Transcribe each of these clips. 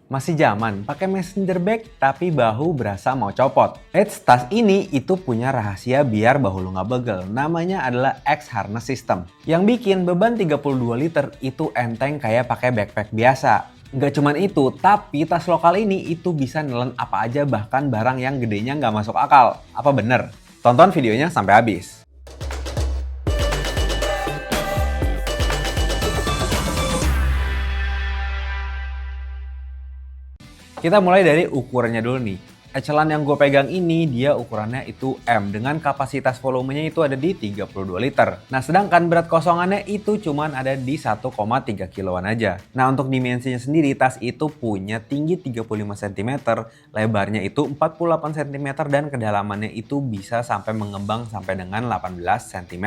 Masih zaman, pakai messenger bag tapi bahu berasa mau copot. Eits, tas ini itu punya rahasia biar bahu lu nggak begel. Namanya adalah X-Harness System. Yang bikin beban 32 liter itu enteng kayak pakai backpack biasa. Nggak cuman itu, tapi tas lokal ini itu bisa nelen apa aja bahkan barang yang gedenya nggak masuk akal. Apa bener? Tonton videonya sampai habis. Kita mulai dari ukurannya dulu nih. Ecelan yang gue pegang ini dia ukurannya itu M dengan kapasitas volumenya itu ada di 32 liter. Nah sedangkan berat kosongannya itu cuman ada di 1,3 kiloan aja. Nah untuk dimensinya sendiri tas itu punya tinggi 35 cm, lebarnya itu 48 cm dan kedalamannya itu bisa sampai mengembang sampai dengan 18 cm.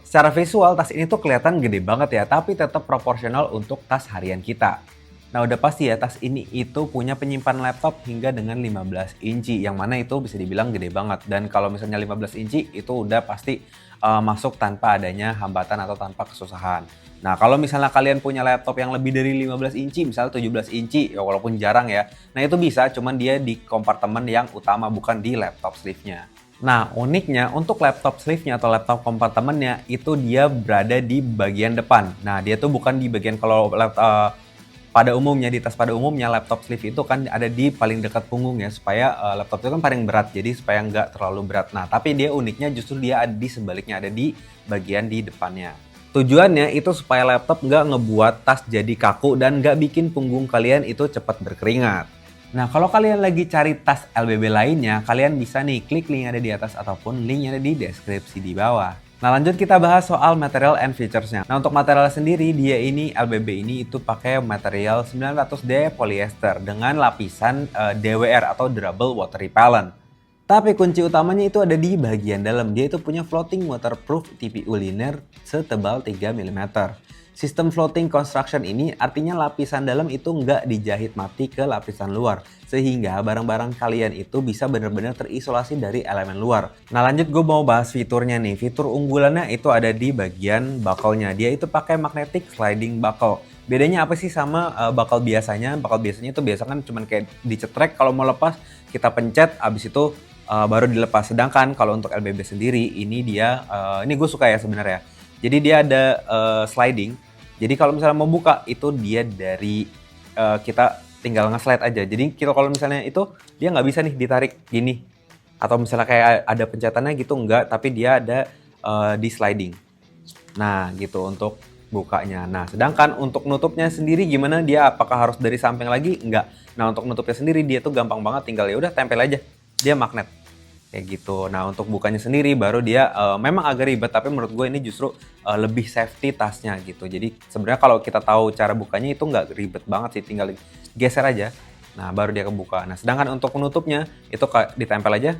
Secara visual tas ini tuh kelihatan gede banget ya, tapi tetap proporsional untuk tas harian kita. Nah udah pasti ya tas ini itu punya penyimpan laptop hingga dengan 15 inci yang mana itu bisa dibilang gede banget. Dan kalau misalnya 15 inci itu udah pasti masuk tanpa adanya hambatan atau tanpa kesusahan. Nah kalau misalnya kalian punya laptop yang lebih dari 15 inci, misalnya 17 inci, ya walaupun jarang ya. Nah itu bisa, cuman dia di kompartemen yang utama bukan di laptop sleeve-nya. Nah uniknya untuk laptop sleeve-nya atau laptop kompartemennya itu dia berada di bagian depan. Nah dia tuh bukan di bagian kalau pada umumnya di tas pada umumnya laptop sleeve itu kan ada di paling dekat punggung ya supaya laptop itu kan paling berat jadi supaya nggak terlalu berat. Nah tapi dia uniknya justru dia ada di sebaliknya, ada di bagian di depannya. Tujuannya itu supaya laptop nggak ngebuat tas jadi kaku dan nggak bikin punggung kalian itu cepat berkeringat. Nah kalau kalian lagi cari tas LBB lainnya, kalian bisa nih klik link yang ada di atas ataupun link yang ada di deskripsi di bawah. Nah lanjut kita bahas soal material and features-nya. Nah untuk material sendiri dia ini LBB ini itu pakai material 900D polyester dengan lapisan DWR atau Durable Water Repellent. Tapi kunci utamanya itu ada di bagian dalam. Dia itu punya floating waterproof TPU liner setebal 3 mm. Sistem floating construction ini artinya lapisan dalam itu nggak dijahit mati ke lapisan luar. Sehingga barang-barang kalian itu bisa benar-benar terisolasi dari elemen luar. Nah lanjut gue mau bahas fiturnya nih. Fitur unggulannya itu ada di bagian buckle-nya. Dia itu pakai magnetic sliding buckle. Bedanya apa sih sama buckle biasanya? Buckle biasanya itu biasa kan cuman kayak dicetrek, kalau mau lepas kita pencet abis itu baru dilepas. Sedangkan kalau untuk LBB sendiri ini dia, ini gue suka ya sebenarnya. Jadi dia ada sliding. Jadi kalau misalnya mau buka itu dia dari kita tinggal nge-slide aja. Jadi kita kalau misalnya itu dia nggak bisa nih ditarik gini. Atau misalnya kayak ada pencetannya gitu enggak, tapi dia ada di sliding. Nah gitu untuk bukanya. Nah sedangkan untuk nutupnya sendiri gimana, dia apakah harus dari samping lagi? Enggak. Nah untuk nutupnya sendiri dia tuh gampang banget, tinggal ya udah tempel aja. Dia magnet. Kayak gitu. Nah untuk bukanya sendiri baru dia memang agak ribet, tapi menurut gue ini justru lebih safety tasnya gitu. Jadi sebenarnya kalau kita tahu cara bukanya itu nggak ribet banget sih, tinggal geser aja. Nah baru dia kebuka. Nah sedangkan untuk penutupnya itu ditempel aja.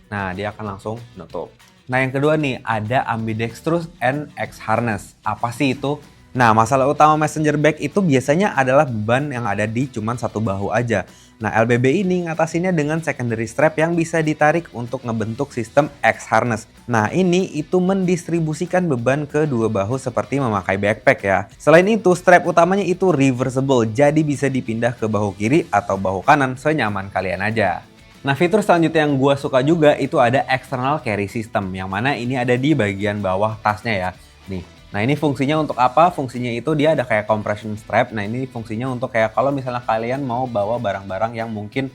Nah dia akan langsung nutup. Nah yang kedua nih ada ambidextrous and X-Harness. Apa sih itu? Nah masalah utama messenger bag itu biasanya adalah beban yang ada di cuman satu bahu aja. Nah LBB ini ngatasinnya dengan secondary strap yang bisa ditarik untuk ngebentuk sistem X-Harness. Nah ini itu mendistribusikan beban ke dua bahu seperti memakai backpack ya. Selain itu strap utamanya itu reversible, jadi bisa dipindah ke bahu kiri atau bahu kanan senyaman kalian aja. Nah fitur selanjutnya yang gue suka juga itu ada external carry system, yang mana ini ada di bagian bawah tasnya ya. Nih. Nah ini fungsinya untuk apa? Fungsinya itu dia ada kayak compression strap. Nah ini fungsinya untuk kayak kalau misalnya kalian mau bawa barang-barang yang mungkin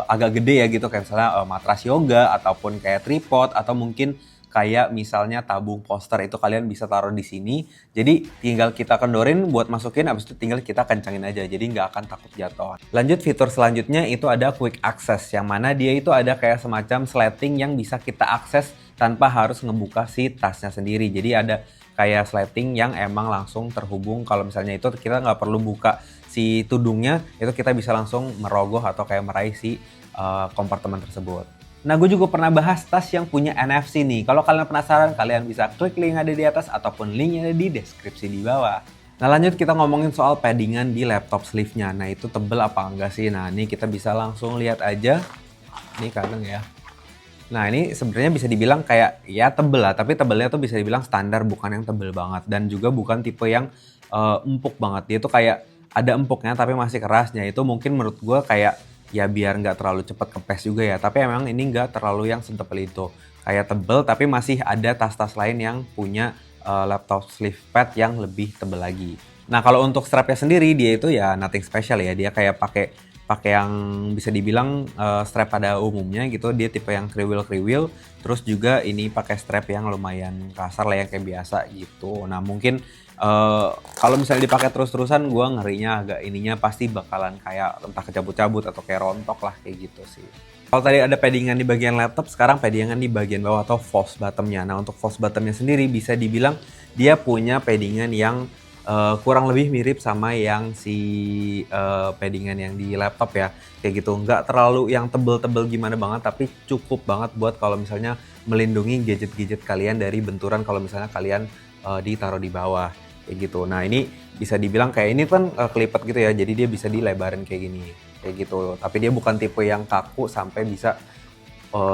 agak gede ya gitu. Kayak misalnya matras yoga ataupun kayak tripod atau mungkin kayak misalnya tabung poster itu kalian bisa taruh di sini. Jadi tinggal kita kendorin buat masukin, abis itu tinggal kita kencangin aja. Jadi nggak akan takut jatuh. Lanjut fitur selanjutnya itu ada quick access. Yang mana dia itu ada kayak semacam sleting yang bisa kita akses tanpa harus ngebuka si tasnya sendiri. Jadi ada kayak sleting yang emang langsung terhubung. Kalau misalnya itu kita nggak perlu buka si tudungnya, itu kita bisa langsung merogoh atau kayak meraih si kompartemen tersebut. Nah gue juga pernah bahas tas yang punya NFC nih. Kalau kalian penasaran, kalian bisa klik link yang ada di atas ataupun link yang ada di deskripsi di bawah. Nah lanjut kita ngomongin soal paddingan di laptop sleeve-nya. Nah itu tebel apa enggak sih? Nah ini kita bisa langsung lihat aja. Ini kadang ya. Nah ini sebenarnya bisa dibilang kayak ya tebel lah, tapi tebelnya tuh bisa dibilang standar, bukan yang tebel banget dan juga bukan tipe yang empuk banget. Dia tuh kayak ada empuknya tapi masih kerasnya. Itu mungkin menurut gue kayak ya biar nggak terlalu cepet kempes juga ya. Tapi emang ini nggak terlalu yang setebel itu. Kayak tebel tapi masih ada tas-tas lain yang punya laptop sleeve pad yang lebih tebel lagi. Nah kalau untuk strapnya sendiri dia itu ya nothing special ya. Dia kayak pakai yang bisa dibilang strap pada umumnya gitu. Dia tipe yang kriwil. Terus juga ini pakai strap yang lumayan kasar lah yang kayak biasa gitu. Nah mungkin kalau misalnya dipakai terus-terusan gue ngerinya agak ininya pasti bakalan kayak entah kecabut-cabut atau kayak rontok lah kayak gitu sih. Kalau tadi ada paddingan di bagian laptop, sekarang paddingan di bagian bawah atau false bottomnya. Nah untuk false bottomnya sendiri bisa dibilang dia punya paddingan yang kurang lebih mirip sama yang si paddingan yang di laptop ya kayak gitu. Nggak terlalu yang tebel-tebel gimana banget tapi cukup banget buat kalau misalnya melindungi gadget-gadget kalian dari benturan kalau misalnya kalian ditaruh di bawah kayak gitu. Nah ini bisa dibilang kayak ini kan kelipet gitu ya, jadi dia bisa dilebarin kayak gini kayak gitu. Tapi dia bukan tipe yang kaku sampai bisa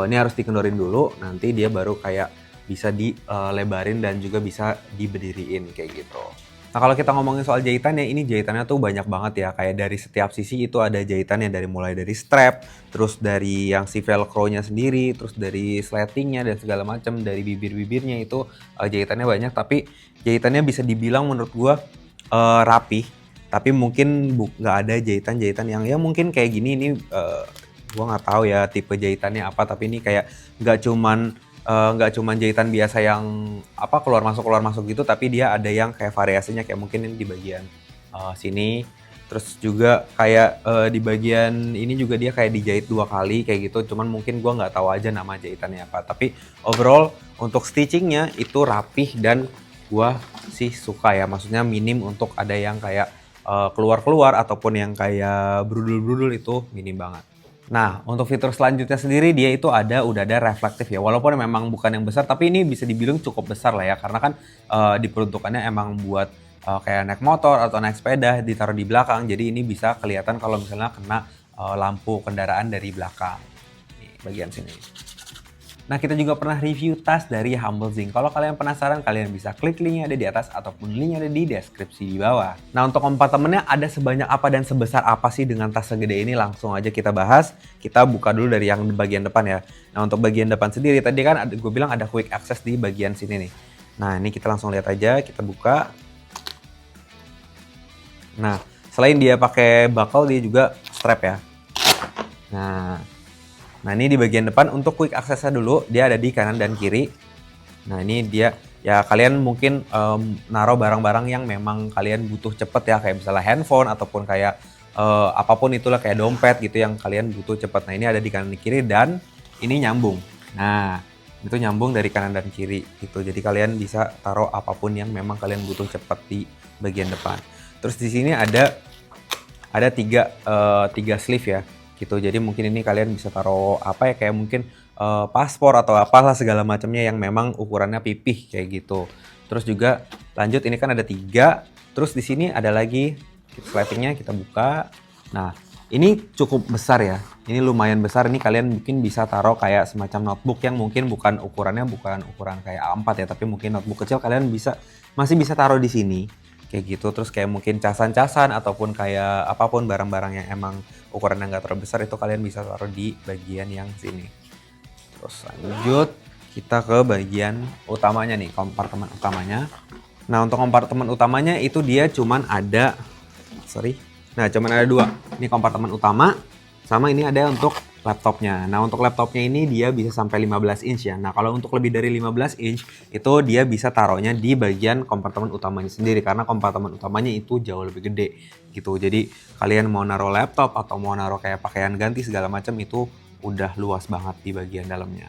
ini harus dikendorin dulu, nanti dia baru kayak bisa dilebarin dan juga bisa diberdiriin kayak gitu. Nah kalau kita ngomongin soal jahitannya, ini jahitannya tuh banyak banget ya. Kayak dari setiap sisi itu ada jahitannya, dari mulai dari strap, terus dari yang si velcro-nya sendiri, terus dari sletingnya dan segala macam, dari bibir-bibirnya itu jahitannya banyak. Tapi jahitannya bisa dibilang menurut gua rapih. Tapi mungkin nggak ada jahitan-jahitan yang ya mungkin kayak gini ini gua nggak tahu ya tipe jahitannya apa. Tapi ini kayak nggak cuman jahitan biasa yang apa keluar masuk gitu, tapi dia ada yang kayak variasinya kayak mungkin ini di bagian sini, terus juga kayak di bagian ini juga dia kayak dijahit 2 kali kayak gitu, cuman mungkin gua nggak tahu aja nama jahitannya apa. Tapi overall untuk stitchingnya itu rapih dan gua sih suka ya, maksudnya minim untuk ada yang kayak keluar-keluar ataupun yang kayak brudul-brudul itu minim banget. Nah, untuk fitur selanjutnya sendiri dia itu udah ada reflektif ya. Walaupun memang bukan yang besar, tapi ini bisa dibilang cukup besar lah ya. Karena kan diperuntukannya emang buat kayak naik motor atau naik sepeda ditaruh di belakang. Jadi ini bisa kelihatan kalau misalnya kena lampu kendaraan dari belakang. Nih, bagian sini. Nah, kita juga pernah review tas dari Humble Zing. Kalau kalian penasaran, kalian bisa klik linknya ada di atas ataupun linknya ada di deskripsi di bawah. Nah, untuk kompartemennya ada sebanyak apa dan sebesar apa sih dengan tas segede ini? Langsung aja kita bahas. Kita buka dulu dari yang bagian depan ya. Nah, untuk bagian depan sendiri, tadi kan gue bilang ada quick access di bagian sini nih. Nah, ini kita langsung lihat aja, kita buka. Nah, selain dia pakai buckle, dia juga strap ya. Nah ini di bagian depan untuk quick access-nya dulu, dia ada di kanan dan kiri. Nah ini dia, ya kalian mungkin naruh barang-barang yang memang kalian butuh cepet ya, kayak misalnya handphone ataupun kayak apapun itulah kayak dompet gitu yang kalian butuh cepet. Nah ini ada di kanan dan kiri dan ini nyambung. Nah itu nyambung dari kanan dan kiri gitu, jadi kalian bisa taruh apapun yang memang kalian butuh cepet di bagian depan. Terus di sini ada tiga sleeve ya. Gitu. Jadi mungkin ini kalian bisa taruh apa ya kayak mungkin paspor atau apalah segala macamnya yang memang ukurannya pipih kayak gitu. Terus juga lanjut ini kan ada 3. Terus di sini ada lagi sletingnya kita buka. Nah ini cukup besar ya. Ini lumayan besar. Ini kalian mungkin bisa taruh kayak semacam notebook yang mungkin ukuran kayak A4 ya, tapi mungkin notebook kecil kalian masih bisa taruh di sini. Kayak gitu, terus kayak mungkin casan-casan ataupun kayak apapun barang-barang yang emang ukurannya nggak terlalu besar itu kalian bisa taruh di bagian yang sini. Terus lanjut kita ke bagian utamanya nih, kompartemen utamanya. Nah untuk kompartemen utamanya itu dia cuman ada 2. Ini kompartemen utama sama ini ada untuk laptopnya. Nah untuk laptopnya ini dia bisa sampai 15 inch ya. Nah kalau untuk lebih dari 15 inch itu dia bisa taruhnya di bagian kompartemen utamanya sendiri, karena kompartemen utamanya itu jauh lebih gede gitu. Jadi kalian mau naruh laptop atau mau naruh kayak pakaian ganti segala macam itu udah luas banget di bagian dalamnya.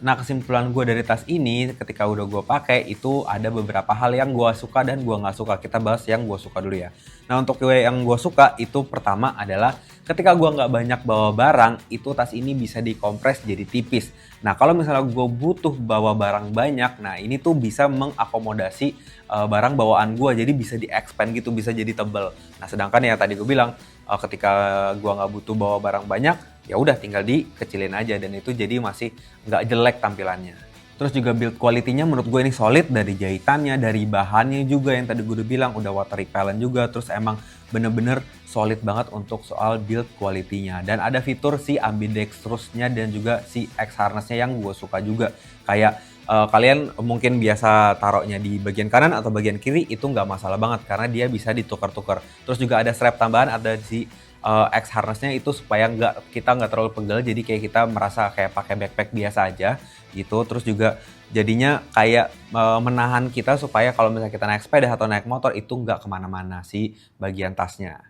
Nah kesimpulan gue dari tas ini ketika udah gue pakai itu ada beberapa hal yang gue suka dan gue nggak suka. Kita bahas yang gue suka dulu ya. Nah untuk yang gue suka itu pertama adalah ketika gue nggak banyak bawa barang itu tas ini bisa dikompres jadi tipis. Nah kalau misalnya gue butuh bawa barang banyak, nah ini tuh bisa mengakomodasi barang bawaan gue, jadi bisa di-expand gitu, bisa jadi tebel. Nah sedangkan ya tadi gue bilang ketika gue nggak butuh bawa barang banyak, ya udah tinggal dikecilin aja dan itu jadi masih nggak jelek tampilannya. Terus juga build quality-nya menurut gue ini solid dari jahitannya, dari bahannya juga yang tadi gue udah bilang udah water repellent juga. Terus emang bener-bener solid banget untuk soal build quality-nya. Dan ada fitur si ambidextrous-nya dan juga si X-harness-nya yang gue suka juga. Kayak kalian mungkin biasa taruhnya di bagian kanan atau bagian kiri itu nggak masalah banget karena dia bisa ditukar-tukar. Terus juga ada strap tambahan, ada si X harness-nya itu supaya kita nggak terlalu pegel, jadi kayak kita merasa kayak pakai backpack biasa aja gitu. Terus juga jadinya kayak menahan kita supaya kalau misalnya kita naik sepeda atau naik motor itu nggak kemana-mana si bagian tasnya.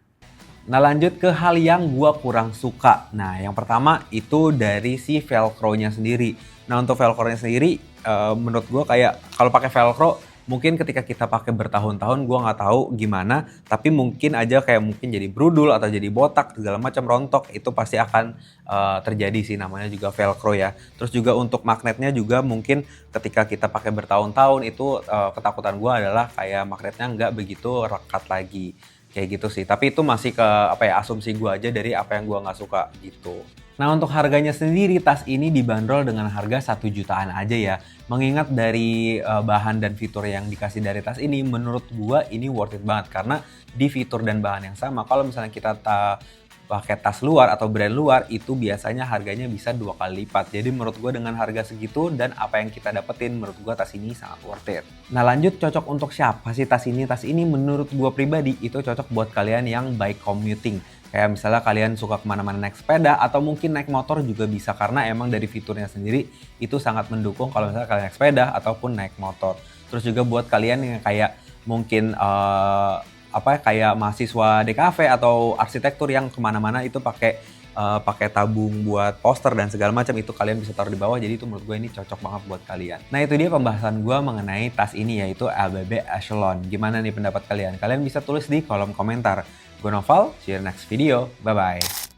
Nah lanjut ke hal yang gua kurang suka. Nah yang pertama itu dari si velcro-nya sendiri. Nah untuk velcro-nya sendiri menurut gua kayak kalau pakai velcro mungkin ketika kita pakai bertahun-tahun gua nggak tahu gimana, tapi mungkin aja kayak mungkin jadi brudul atau jadi botak segala macam rontok itu pasti akan terjadi sih, namanya juga velcro ya. Terus juga untuk magnetnya juga mungkin ketika kita pakai bertahun-tahun itu ketakutan gua adalah kayak magnetnya nggak begitu rekat lagi. Kayak gitu sih, tapi itu masih ke asumsi gue aja dari apa yang gue nggak suka gitu. Nah untuk harganya sendiri tas ini dibanderol dengan harga 1 jutaan aja ya. Mengingat dari bahan dan fitur yang dikasih dari tas ini, menurut gue ini worth it banget karena di fitur dan bahan yang sama. Kalau misalnya kita pakai tas luar atau brand luar itu biasanya harganya bisa 2 kali lipat. Jadi menurut gue dengan harga segitu dan apa yang kita dapetin, menurut gue tas ini sangat worth it. Nah lanjut, cocok untuk siapa sih tas ini? Tas ini menurut gue pribadi itu cocok buat kalian yang bike commuting. Kayak misalnya kalian suka kemana-mana naik sepeda atau mungkin naik motor juga bisa, karena emang dari fiturnya sendiri itu sangat mendukung kalau misalnya kalian naik sepeda ataupun naik motor. Terus juga buat kalian yang kayak mungkin kayak mahasiswa DKV atau arsitektur yang kemana-mana itu pakai tabung buat poster dan segala macam, itu kalian bisa taruh di bawah. Jadi itu menurut gue ini cocok banget buat kalian. Nah itu dia pembahasan gue mengenai tas ini, yaitu ABB Echelon. Gimana nih pendapat kalian? Kalian bisa tulis di kolom komentar. Gue Noval, see you next video. Bye-bye.